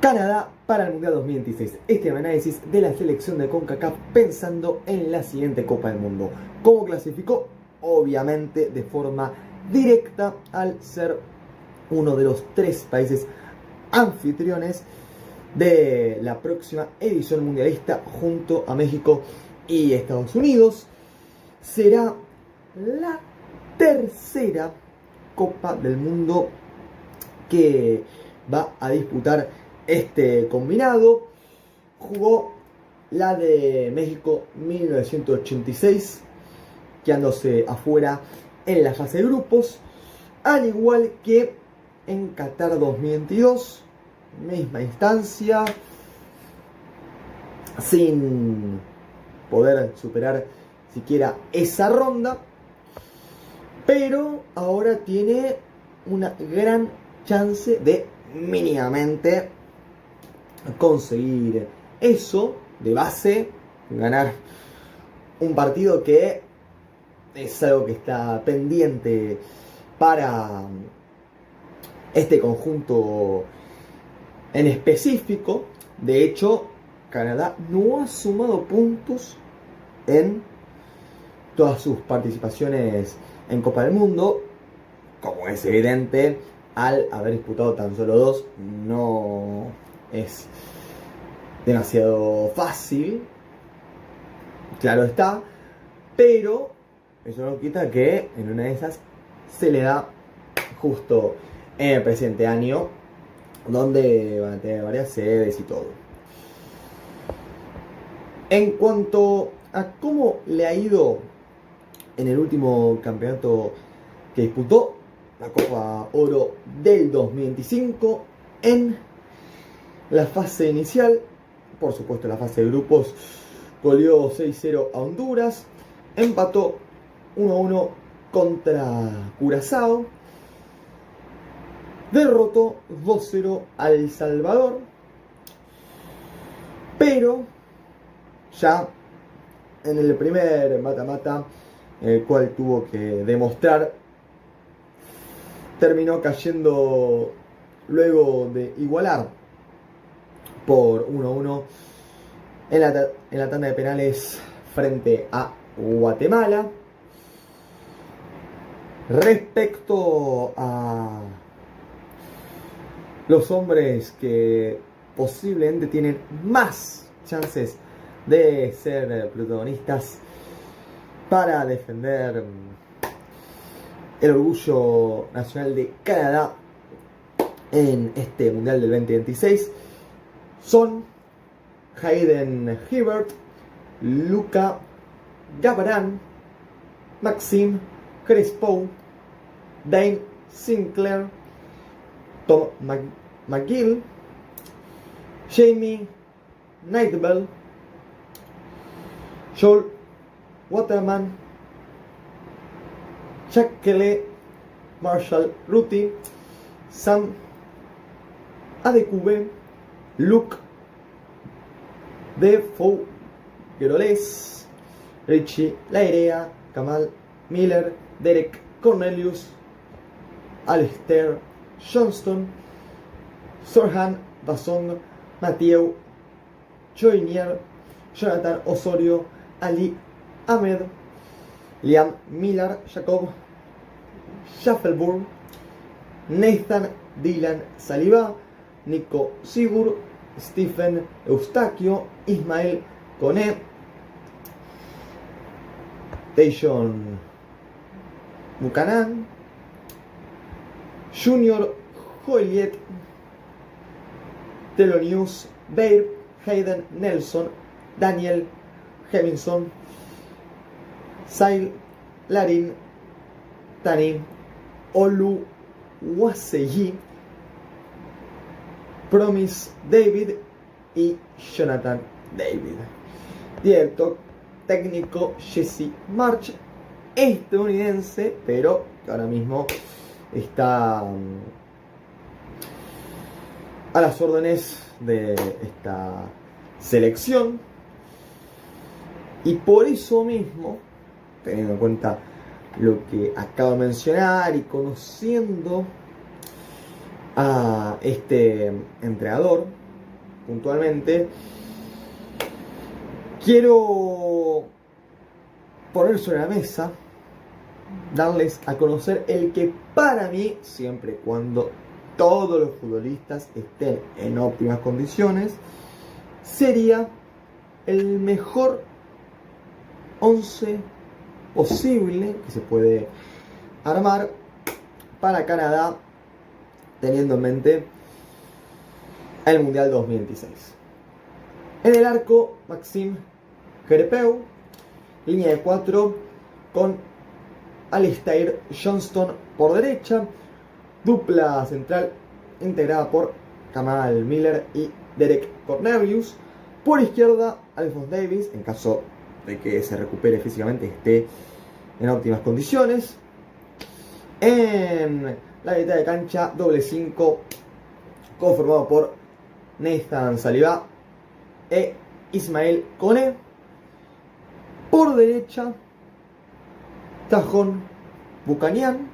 Canadá para el Mundial 2026. Este análisis de la selección de CONCACAF pensando en la siguiente Copa del Mundo. ¿Cómo clasificó? Obviamente de forma directa al ser uno de los 3 países anfitriones de la próxima edición mundialista junto a México y Estados Unidos. Será la tercera Copa del Mundo que va a disputar este combinado. Jugó la de México 1986, quedándose afuera en la fase de grupos, al igual que en Qatar 2022, misma instancia, sin poder superar siquiera esa ronda, pero ahora tiene una gran chance de mínimamente conseguir eso de base, ganar un partido que es algo que está pendiente para este conjunto en específico. De hecho, Canadá no ha sumado puntos en todas sus participaciones en Copa del Mundo, como es evidente. Al haber disputado tan solo 2, no es demasiado fácil, claro está, pero eso no quita que en una de esas se le da justo en el presente año, donde van a tener varias sedes y todo. En cuanto a cómo le ha ido en el último campeonato que disputó, la Copa Oro del 2025, en la fase inicial, por supuesto en la fase de grupos, goleó 6-0 a Honduras, empató 1-1 contra Curazao, derrotó 2-0 a El Salvador, pero ya en el primer mata-mata, en el cual tuvo que demostrar, terminó cayendo luego de igualar por 1-1 en la tanda de penales frente a Guatemala. Respecto a los hombres que posiblemente tienen más chances de ser protagonistas para defender el orgullo nacional de Canadá en este Mundial del 2026, son Hayden Hibbert, Luka Gabarán, Maxime Crespo, Dane Sinclair, Tom McGill, Jamie Nightbell, Joel Waterman, Jacqueline Marshall-Ruti, Sam Adekube, Luke Defoe Geroles, Richie Lairea, Kamal Miller, Derek Cornelius, Alistair Johnston, Sorhan Basong, Mathieu Joynier, Jonathan Osorio, Ali Ahmed, Liam Miller, Jacob Schaffelburg, Nathan Dylan Saliba, Nico Sigur, Stephen Eustaquio, Ismael Koné, Tajon Buchanan, Junior Hoylet, Thelonious Baird, Hayden Nelson, Daniel Hemingson, Sail Larin Tani, Olu Waseyi, Promise David y Jonathan David. Director técnico Jesse March, estadounidense, pero que ahora mismo está a las órdenes de esta selección. Y por eso mismo, teniendo en cuenta lo que acabo de mencionar y conociendo a este entrenador, puntualmente, quiero poner sobre la mesa, darles a conocer el que para mí, siempre y cuando todos los futbolistas estén en óptimas condiciones, sería el mejor 11 posible que se puede armar para Canadá, teniendo en mente el Mundial 2026. En el arco, Maxime Crépeau, línea de 4 con Alistair Johnston por derecha, dupla central integrada por Kamal Miller y Derek Cornelius. Por izquierda, Alphonse Davies, en caso de que se recupere físicamente y esté en óptimas condiciones. En la mitad de cancha, doble 5, conformado por Nathan Saliba e Ismael Koné. Por derecha, Tajon Buchanan.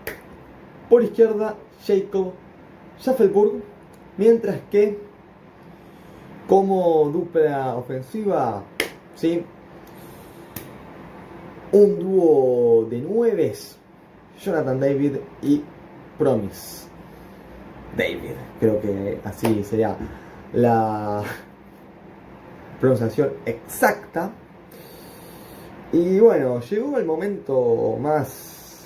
Por izquierda, Jacob Schaffelburg. Mientras que, como dupla ofensiva, ¿sí?, un dúo de 9, Jonathan David y Promise David. Creo que así sería la pronunciación exacta. Y bueno, llegó el momento más,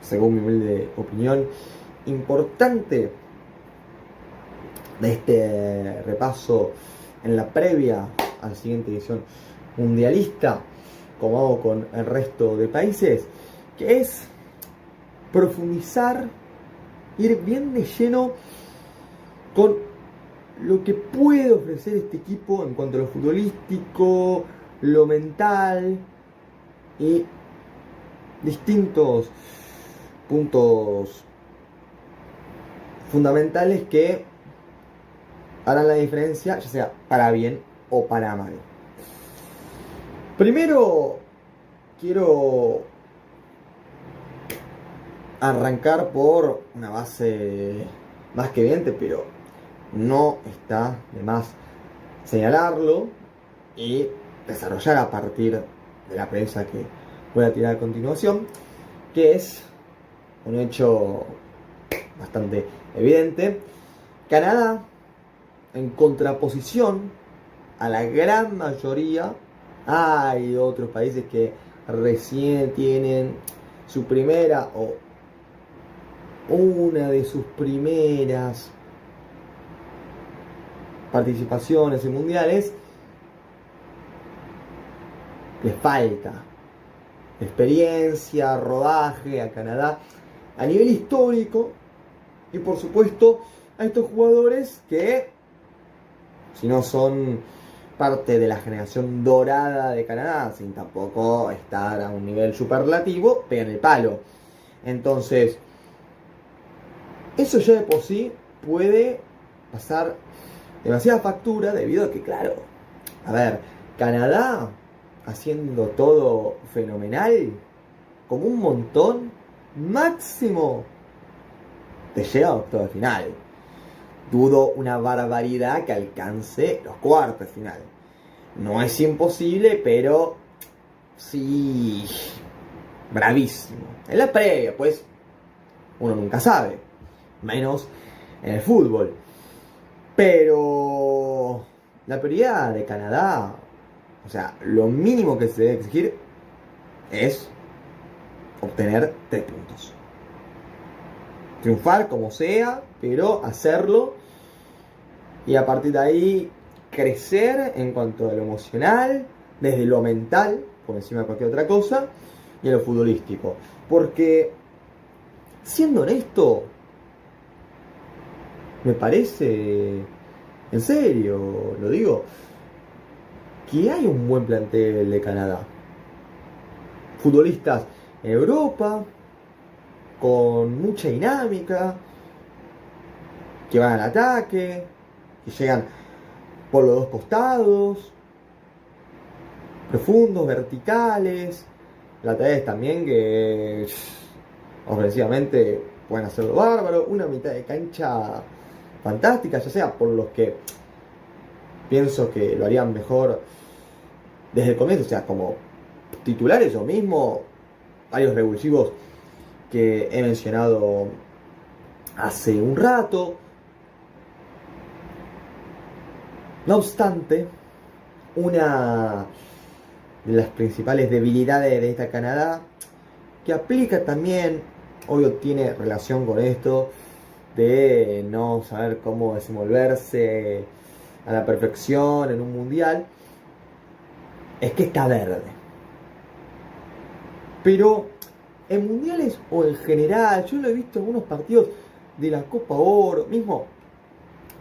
según mi humilde opinión, importante de este repaso en la previa a la siguiente edición mundialista, como hago con el resto de países, que es profundizar, ir bien de lleno con lo que puede ofrecer este equipo en cuanto a lo futbolístico, lo mental y distintos puntos fundamentales que harán la diferencia, ya sea para bien o para mal. Primero quiero arrancar por una base más que evidente, pero no está de más señalarlo y desarrollar a partir de la premisa que voy a tirar a continuación, que es un hecho bastante evidente. Canadá, en contraposición a la gran mayoría, hay otros países que recién tienen su primera o una de sus primeras participaciones en mundiales, les falta experiencia, rodaje a Canadá a nivel histórico, y por supuesto a estos jugadores que, si no son parte de la generación dorada de Canadá, sin tampoco estar a un nivel superlativo, pegan el palo. Entonces, eso ya de por sí puede pasar demasiada factura, debido a que, claro, a ver, Canadá haciendo todo fenomenal, como un montón, máximo te llega a octavo de final. Dudo una barbaridad que alcance los cuartos de final. No es imposible, pero sí, bravísimo. En la previa, pues, uno nunca sabe, menos en el fútbol. Pero la prioridad de Canadá, o sea, lo mínimo que se debe exigir es obtener 3 puntos. Triunfar como sea, pero hacerlo, y a partir de ahí crecer en cuanto a lo emocional, desde lo mental, por encima de cualquier otra cosa, y a lo futbolístico. Porque, siendo honesto, me parece, en serio, lo digo, que hay un buen plantel de Canadá. Futbolistas en Europa, con mucha dinámica, que van al ataque, que llegan por los dos costados, profundos, verticales, laterales también, que ofensivamente pueden hacerlo bárbaro, una mitad de cancha fantástica, ya sea por los que pienso que lo harían mejor desde el comienzo, o sea, como titulares o mismo varios revulsivos que he mencionado hace un rato. No obstante, una de las principales debilidades de esta Canadá, que aplica también, obvio tiene relación con esto, de no saber cómo desenvolverse a la perfección en un mundial, es que está verde. Pero en mundiales o en general, yo lo he visto en algunos partidos de la Copa Oro, mismo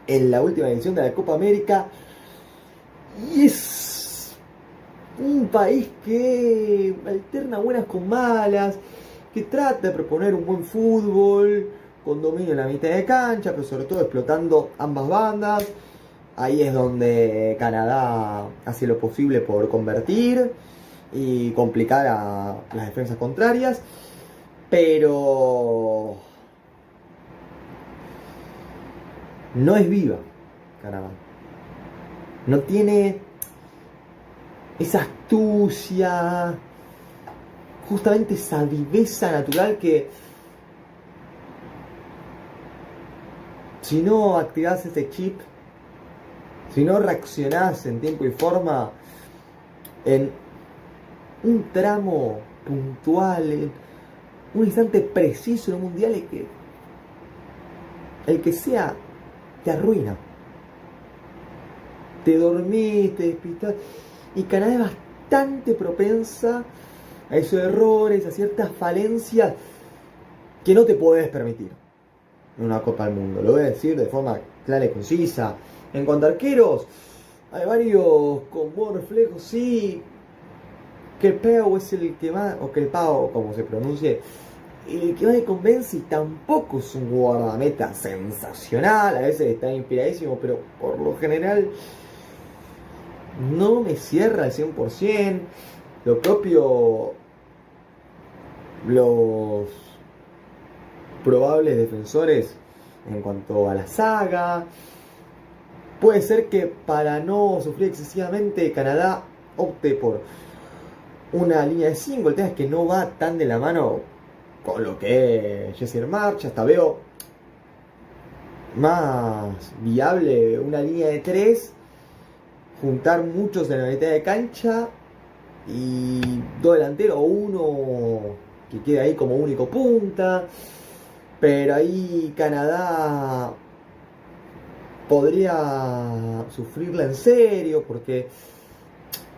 en la última edición de la Copa América, y es un país que alterna buenas con malas, que trata de proponer un buen fútbol, con dominio en la mitad de cancha, pero sobre todo explotando ambas bandas. Ahí es donde Canadá hace lo posible por convertir y complicar a las defensas contrarias, pero no es viva Canadá. No tiene esa astucia, justamente esa viveza natural que si no activás ese chip, si no reaccionás en tiempo y forma, en un tramo puntual, en un instante preciso en un mundial, el que sea te arruina. Te dormís, te despistás. Y Canadá es bastante propensa a esos errores, a ciertas falencias que no te podés permitir en una Copa del Mundo. Lo voy a decir de forma clara y concisa. En cuanto a arqueros, hay varios con buen reflejo, sí. Que el Pau es el que más, o que el Pau, como se pronuncie, el que más me convence, y tampoco es un guardameta sensacional. A veces está inspiradísimo, pero por lo general no me cierra al 100%. Lo propio los probables defensores en cuanto a la saga. Puede ser que para no sufrir excesivamente Canadá opte por una línea de 5. El tema es que no va tan de la mano con lo que es Jesse March. Hasta veo más viable una línea de 3, juntar muchos en la mitad de cancha y dos delanteros o uno que quede ahí como único punta. Pero ahí Canadá podría sufrirla en serio, porque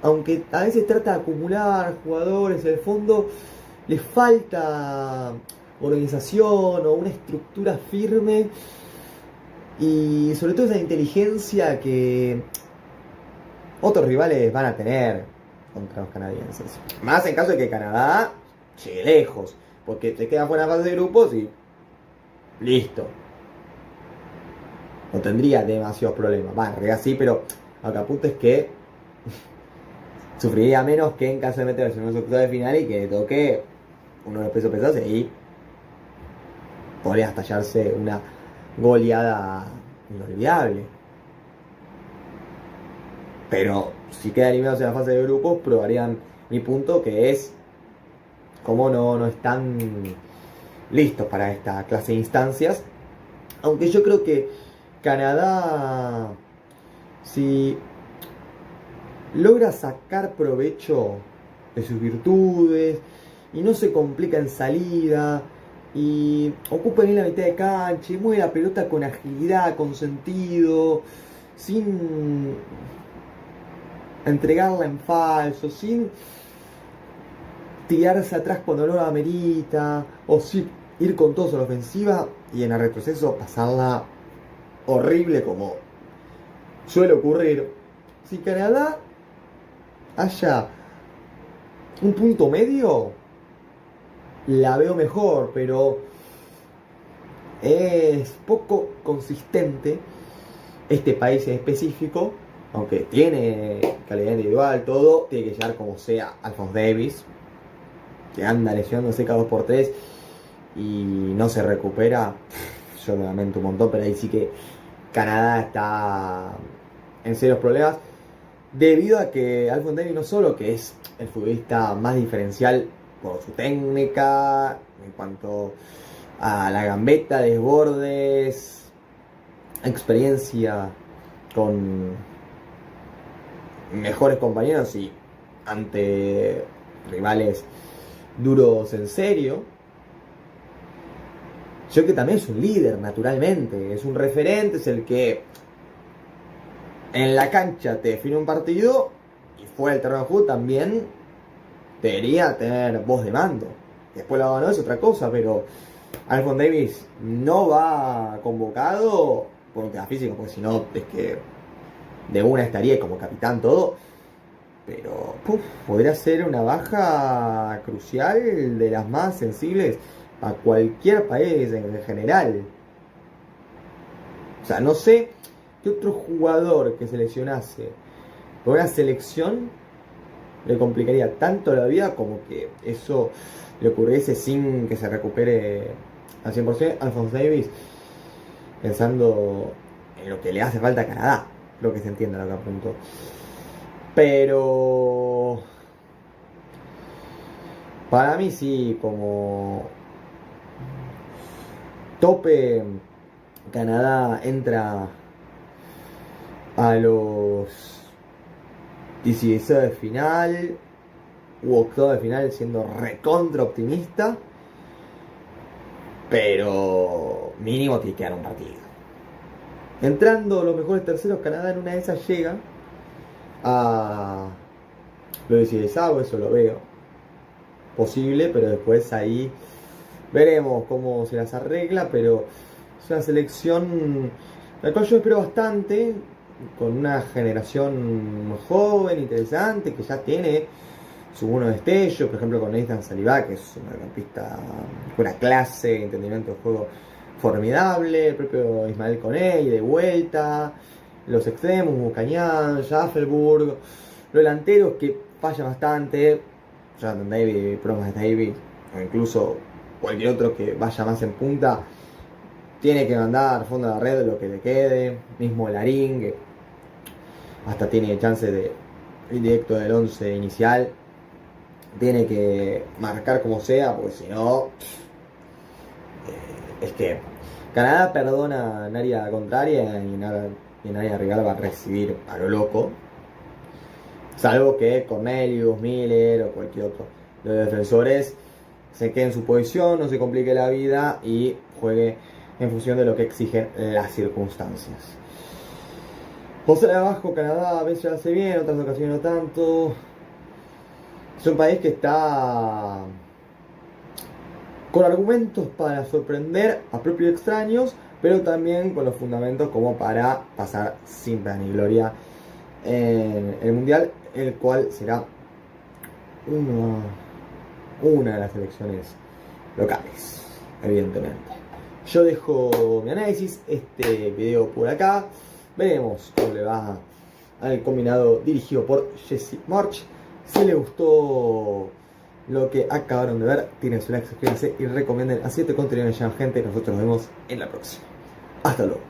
aunque a veces trata de acumular jugadores, en el fondo le falta organización o una estructura firme, y sobre todo esa inteligencia que otros rivales van a tener contra los canadienses. Más en caso de que Canadá llegue lejos, porque te queda fuera de la fase de grupos y listo. No tendría demasiados problemas. Va, en realidad sí, pero lo que apunto es que sufriría menos que en caso de meterse en unos octavos de final y que toque uno de los pesos pesados, y ahí podría estallarse una goleada inolvidable. Pero si quedan eliminados en la fase de grupos, probarían mi punto, que es como no están listos para esta clase de instancias. Aunque yo creo que Canadá, si logra sacar provecho de sus virtudes y no se complica en salida y ocupa bien la mitad de cancha y mueve la pelota con agilidad, con sentido, sin entregarla en falso, sin tirarse atrás cuando no lo amerita, o sí ir con todo a la ofensiva y en el retroceso pasarla horrible como suele ocurrir. Si Canadá haya un punto medio, la veo mejor, pero es poco consistente este país en específico. Aunque tiene calidad individual, todo, tiene que llegar como sea Alphonse Davies, que anda lesionándose cada 2x3 y no se recupera. Yo lo lamento un montón, pero ahí sí que Canadá está en serios problemas debido a que Alphonse Davies no solo que es el futbolista más diferencial por su técnica, en cuanto a la gambeta, desbordes, experiencia con mejores compañeros y ante rivales duros en serio. Yo que también es un líder, naturalmente, es un referente, es el que en la cancha te define un partido y fuera del terreno de juego también debería tener voz de mando. Después lo ganó es otra cosa, pero Alphonse Davies no va convocado por un tema físico, porque si no es que de una estaría como capitán todo. Pero podría ser una baja crucial de las más sensibles a cualquier país en general. O sea, no sé qué otro jugador que seleccionase por una selección le complicaría tanto la vida como que eso le ocurriese sin que se recupere al 100%. Alphonse Davies, pensando en lo que le hace falta a Canadá, lo que se entienda lo que apuntó. Pero para mí sí, como tope, Canadá entra a los 16 de final u octavos de final siendo recontra optimista, pero mínimo tiene que dar un partido. Entrando los mejores terceros, Canadá en una de esas llega a los 16, eso lo veo posible, pero después ahí veremos cómo se las arregla, pero es una selección la cual yo espero bastante, con una generación joven, interesante, que ya tiene su buenos destellos, por ejemplo con Nathan Saliba, que es un mediocampista con una clase, entendimiento de juego formidable, el propio Ismael Koné de vuelta, los extremos, Buchanan, Schaffelburg, los delanteros que fallan bastante, Jonathan David, Promas David, o incluso cualquier otro que vaya más en punta, tiene que mandar fondo de la red lo que le quede, mismo Larín, que hasta tiene chance de ir directo del 11 inicial, tiene que marcar como sea, porque si no, es que Canadá perdona en área contraria y en área rival va a recibir a lo loco, salvo que Cornelius, Miller o cualquier otro de los defensores se quede en su posición, no se complique la vida y juegue en función de lo que exigen las circunstancias. José de abajo, Canadá a veces hace bien, en otras ocasiones no tanto. Es un país que está con argumentos para sorprender a propios extraños, pero también con los fundamentos como para pasar sin pena ni gloria en el Mundial, el cual será una de las selecciones locales, evidentemente. Yo dejo mi análisis, este video por acá. Veremos cómo le va al combinado dirigido por Jesse March. Si les gustó lo que acabaron de ver, tienen su like, suscríbanse y recomienden a 7 contenidos de gente. Nosotros nos vemos en la próxima. Hasta luego.